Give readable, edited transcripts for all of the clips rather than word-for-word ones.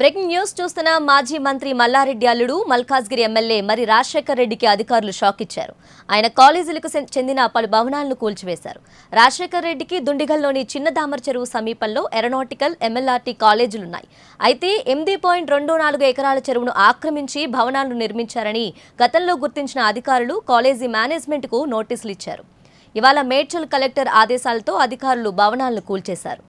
Breaking news చూస్తున్న మాజీ మంత్రి మల్లారెడ్డి అల్లుడు మల్కాజ్గిరి ఎమ్మెల్యే మరి రాజశేఖర్ రెడ్డికి అధికారులు షాక్ ఇచ్చారు. ఆయన కాలేజీలకు చెందిన పలు భవనాలను కూల్చివేశారు. రాజశేఖర్ రెడ్డికి దుండిగల్లోని చిన్న దామర్ చెరువు సమీపంలో ఏరోనాటికల్ ఎంఎల్ఆర్టీ కాలేజీలున్నాయి. అయితే 8.24 ఎకరాల చెరువును ఆక్రమించి భవనాలను నిర్మించారని గతంలో గుర్తించిన అధికారులు కాలేజీ మేనేజ్మెంట్కు నోటీసులు ఇచ్చారు. ఇవాళ మేడ్చల్ కలెక్టర్ ఆదేశాలతో అధికారులు భవనాలను కూల్చేశారు.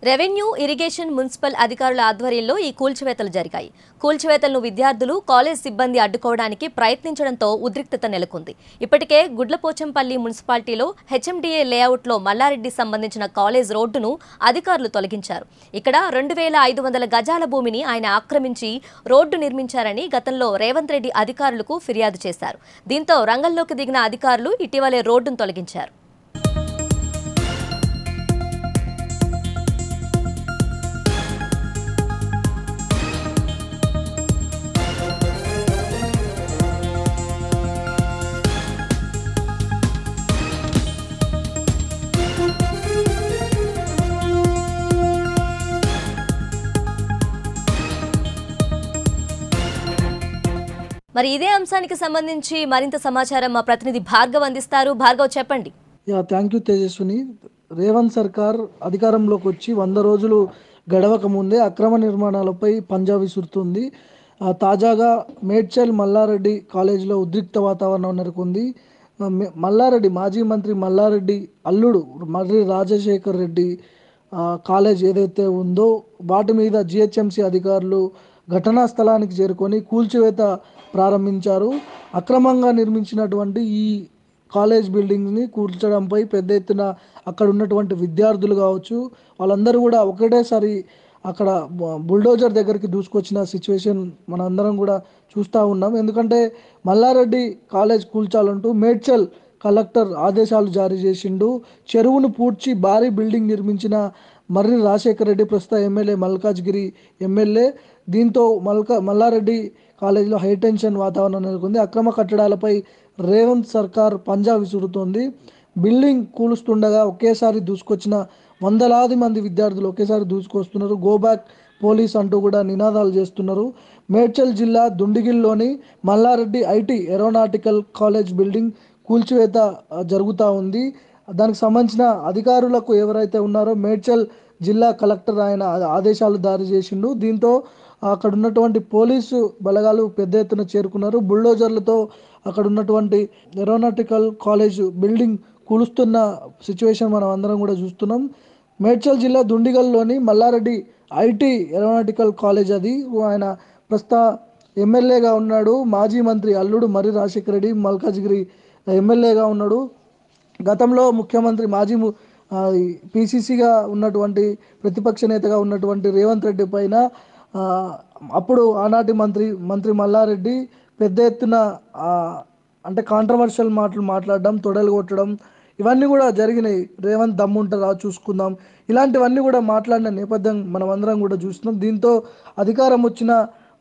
రెవెన్యూ, ఇరిగేషన్, మున్సిపల్ అధికారుల ఆధ్వర్యంలో ఈ కూల్చివేతలు జరిగాయి. కూల్చివేతలను విద్యార్థులు, కాలేజ్ సిబ్బంది అడ్డుకోవడానికి ప్రయత్నించడంతో ఉద్రిక్తత నెలకొంది. ఇప్పటికే గుడ్లపోచంపల్లి మున్సిపాలిటీలో హెచ్ఎండిఏ లేఅవుట్లో మల్లారెడ్డి సంబంధించిన కాలేజ్ రోడ్డును అధికారులు తొలగించారు. ఇక్కడ 2500 గజాల భూమిని ఆయన ఆక్రమించి రోడ్డు నిర్మించారని గతంలో రేవంత్ రెడ్డి అధికారులకు ఫిర్యాదు చేశారు. దీంతో రంగంలోకి దిగిన అధికారులు ఇటీవలే రోడ్డును తొలగించారు. మరి ఇదే అంశానికి సంబంధించి మరింత సమాచారం మా ప్రతినిధి భార్గవ్ అందిస్తారు. భార్గవ్, చెప్పండి. Thank you Tejaswini. రేవంత్ సర్కార్ అధికారంలోకి వచ్చి 100 రోజులు గడవక ముందే అక్రమ నిర్మాణాలపై పంజా విసురుతుంది. తాజాగా మేడ్చల్ మల్లారెడ్డి కాలేజీలో ఉద్రిక్త వాతావరణం నెలకొంది. మాజీ మంత్రి మల్లారెడ్డి అల్లుడు మర్రి రాజశేఖర్ రెడ్డి కాలేజ్ ఏదైతే ఉందో వాటి మీద జిహెచ్ఎంసీ అధికారులు ఘటనా స్థలానికి చేరుకొని కూల్చివేత ప్రారంభించారు. అక్రమంగా నిర్మించినటువంటి ఈ కాలేజ్ బిల్డింగ్ని కూల్చడంపై పెద్ద ఎత్తున అక్కడ ఉన్నటువంటి విద్యార్థులు కావచ్చు, వాళ్ళందరూ కూడా ఒకటేసారి అక్కడ బుల్డోజర్ దగ్గరికి దూసుకొచ్చిన సిచ్యువేషన్ మనందరం కూడా చూస్తూ ఉన్నాం. ఎందుకంటే మల్లారెడ్డి కాలేజ్ కూల్చాలంటూ మేడ్చల్ కలెక్టర్ ఆదేశాలు జారీ చేసిండు. చెరువును పూడ్చి భారీ బిల్డింగ్ నిర్మించిన మర్రి రాజశేఖర్ రెడ్డి ప్రస్తుత ఎమ్మెల్యే, మల్కాజ్గిరి ఎమ్మెల్యే. దీంతో మల్లారెడ్డి కాలేజీలో హైటెన్షన్ వాతావరణం నెలకొంది. అక్రమ కట్టడాలపై రేవంత్ సర్కార్ పంజా విసురుతోంది. బిల్డింగ్ కూలుస్తుండగా ఒకేసారి దూసుకొచ్చిన వందలాది మంది విద్యార్థులు ఒకేసారి దూసుకొస్తున్నారు. గో బ్యాక్ పోలీస్ అంటూ కూడా నినాదాలు చేస్తున్నారు. మేడ్చల్ జిల్లా దుండిగిల్లోని Mallareddy IT aeronautical college building కూల్చివేత జరుగుతూ ఉంది. దానికి సంబంధించిన అధికారులకు ఎవరైతే ఉన్నారో మేడ్చల్ జిల్లా కలెక్టర్ ఆయన ఆదేశాలు జారీ చేసిండు. దీంతో అక్కడ ఉన్నటువంటి పోలీసు బలగాలు పెద్ద ఎత్తున చేరుకున్నారు. బుల్డోజర్లతో అక్కడ ఉన్నటువంటి ఏరోనాటికల్ కాలేజ్ బిల్డింగ్ కూలుస్తున్న సిచ్యువేషన్ మనం అందరం కూడా చూస్తున్నాం. మేడ్చల్ జిల్లా దుండిగల్లోని మల్లారెడ్డి ఐటీ ఏరోనాటికల్ కాలేజ్ అది. ఆయన ప్రస్తుత ఎమ్మెల్యేగా ఉన్నాడు. మాజీ మంత్రి అల్లుడు మర్రి రాజశేఖర రెడ్డి మల్కాజ్గిరి ఎమ్మెల్యేగా ఉన్నాడు. గతంలో ముఖ్యమంత్రి మాజీ పిసిసిగా ఉన్నటువంటి ప్రతిపక్ష నేతగా ఉన్నటువంటి రేవంత్ రెడ్డి పైన అప్పుడు ఆనాటి మంత్రి మల్లారెడ్డి పెద్ద ఎత్తున అంటే కాంట్రవర్షియల్ మాటలు మాట్లాడడం, తొడలు కొట్టడం ఇవన్నీ కూడా జరిగినాయి. రేవంత్ దమ్ముంటారా చూసుకుందాం, ఇలాంటివన్నీ కూడా మాట్లాడిన నేపథ్యం మనం అందరం కూడా చూస్తున్నాం. దీంతో అధికారం వచ్చిన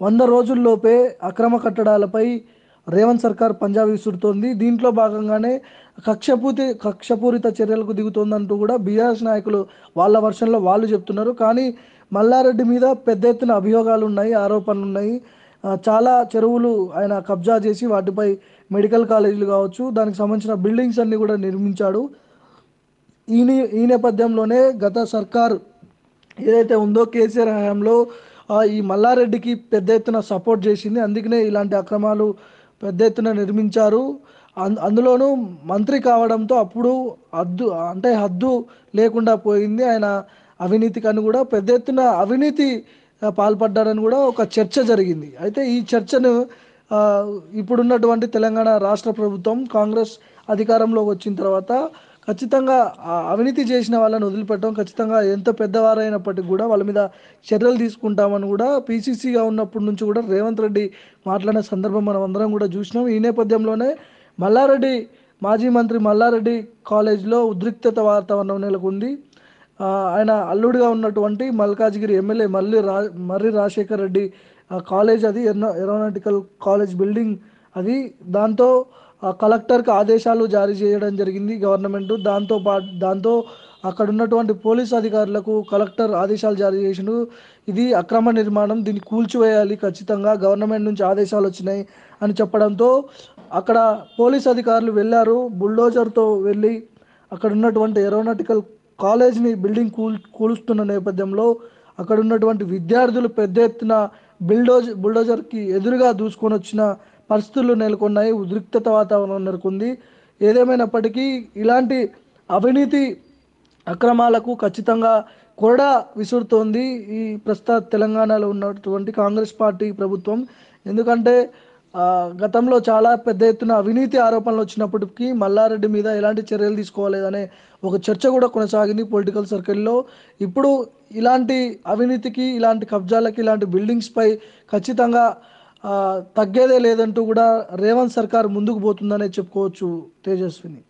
100 రోజుల్లోపే అక్రమ కట్టడాలపై రేవంత్ సర్కార్ పంజా విసురుతోంది. దీంట్లో భాగంగానే కక్షపూరిత చర్యలకు దిగుతోందంటూ కూడా బీఆర్ఎస్ నాయకులు వాళ్ళ వర్షన్లో వాళ్ళు చెప్తున్నారు. కానీ మల్లారెడ్డి మీద పెద్ద ఎత్తున అభియోగాలు ఉన్నాయి, ఆరోపణలు ఉన్నాయి. చాలా చెరువులు ఆయన కబ్జా చేసి వాటిపై మెడికల్ కాలేజీలు కావచ్చు, దానికి సంబంధించిన బిల్డింగ్స్ అన్నీ కూడా నిర్మించాడు. ఈ నేపథ్యంలోనే గత సర్కార్ ఏదైతే ఉందో కేసీఆర్ హయాంలో ఈ మల్లారెడ్డికి పెద్ద ఎత్తున సపోర్ట్ చేసింది. అందుకనే ఇలాంటి అక్రమాలు పెద్ద ఎత్తున నిర్మించారు. అందులోనూ మంత్రి కావడంతో అప్పుడు హద్దు లేకుండా పోయింది. ఆయన అవినీతికి అని కూడా పెద్ద ఎత్తున అవినీతి పాల్పడ్డారని కూడా ఒక చర్చ జరిగింది. అయితే ఈ చర్చను ఇప్పుడున్నటువంటి తెలంగాణ రాష్ట్ర ప్రభుత్వం కాంగ్రెస్ అధికారంలోకి వచ్చిన తర్వాత ఖచ్చితంగా అవినీతి చేసిన వాళ్ళని వదిలిపెట్టడం, ఖచ్చితంగా ఎంత పెద్దవారైనప్పటికీ కూడా వాళ్ళ మీద చర్యలు తీసుకుంటామని కూడా పీసీసీగా ఉన్నప్పటి నుంచి కూడా రేవంత్ రెడ్డి మాట్లాడిన సందర్భం మనం అందరం కూడా చూసినాం. ఈ నేపథ్యంలోనే మల్లారెడ్డి మాజీ మంత్రి మల్లారెడ్డి కాలేజ్లో ఉద్రిక్తత వాతావరణం నెలకొంది. ఆయన అల్లుడిగా ఉన్నటువంటి మల్కాజ్గిరి ఎమ్మెల్యే మర్రి రాజశేఖర్ రెడ్డి కాలేజ్ అది ఏరోనాటికల్ కాలేజ్ బిల్డింగ్ అది. దాంతో కలెక్టర్కి ఆదేశాలు జారీ చేయడం జరిగింది గవర్నమెంట్. దాంతో అక్కడ ఉన్నటువంటి పోలీస్ అధికారులకు కలెక్టర్ ఆదేశాలు జారీ చేసిండు. ఇది అక్రమ నిర్మాణం, దీన్ని కూల్చివేయాలి, ఖచ్చితంగా గవర్నమెంట్ నుంచి ఆదేశాలు వచ్చినాయి అని చెప్పడంతో అక్కడ పోలీస్ అధికారులు వెళ్ళారు. బుల్డోజర్తో వెళ్ళి అక్కడ ఉన్నటువంటి ఏరోనాటికల్ కాలేజ్ని బిల్డింగ్ కూలుస్తున్న నేపథ్యంలో అక్కడ ఉన్నటువంటి విద్యార్థులు పెద్ద ఎత్తున బుల్డోజర్కి ఎదురుగా దూసుకొని వచ్చిన పరిస్థితులు నెలకొన్నాయి. ఉద్రిక్తత వాతావరణం నెలకొంది. ఏదేమైనప్పటికీ ఇలాంటి అవినీతి అక్రమాలకు ఖచ్చితంగా కొరడా విసురుతోంది ఈ ప్రస్తుత తెలంగాణలో ఉన్నటువంటి కాంగ్రెస్ పార్టీ ప్రభుత్వం. ఎందుకంటే గతంలో చాలా పెద్ద ఎత్తున అవినీతి ఆరోపణలు వచ్చినప్పటికీ మల్లారెడ్డి మీద ఎలాంటి చర్యలు తీసుకోలేదనే ఒక చర్చ కూడా కొనసాగింది పొలిటికల్ సర్కిల్లో. ఇప్పుడు ఇలాంటి అవినీతికి, ఇలాంటి కబ్జాలకి, ఇలాంటి బిల్డింగ్స్పై ఖచ్చితంగా తగ్గేదే లేదంటూ కూడా రేవంత్ సర్కార్ ముందుకు పోతుందనే చెప్పుకోవచ్చు తేజస్విని.